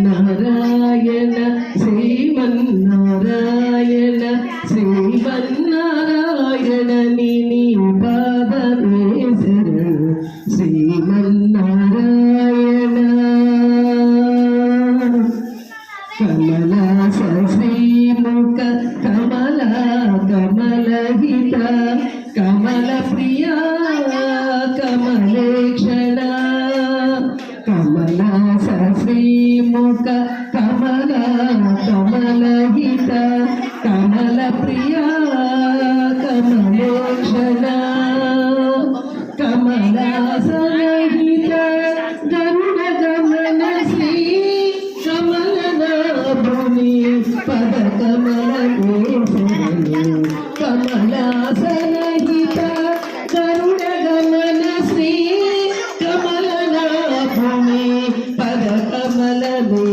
శ్రీమన్నారాయణ శ్రీమన్నారాయణ శ్రీమన్నారాయణ నీ పాదమే శరణు శ్రీమన్నారాయణ కమలా శ్రీముఖ కమలా కమలహిత కమల ప్రియా కమలేక్షణ కమలా శ్రీముఖ కమలా కమలహిత కమల ప్రియా కమలేక్షణ కమలా సహిత గరుడ గమన శ్రీ కమలనాభుని పద కమలనే శరణు కమలా సహిత గరుడ గమన శ్రీ కమలనాభుని పద కమలనే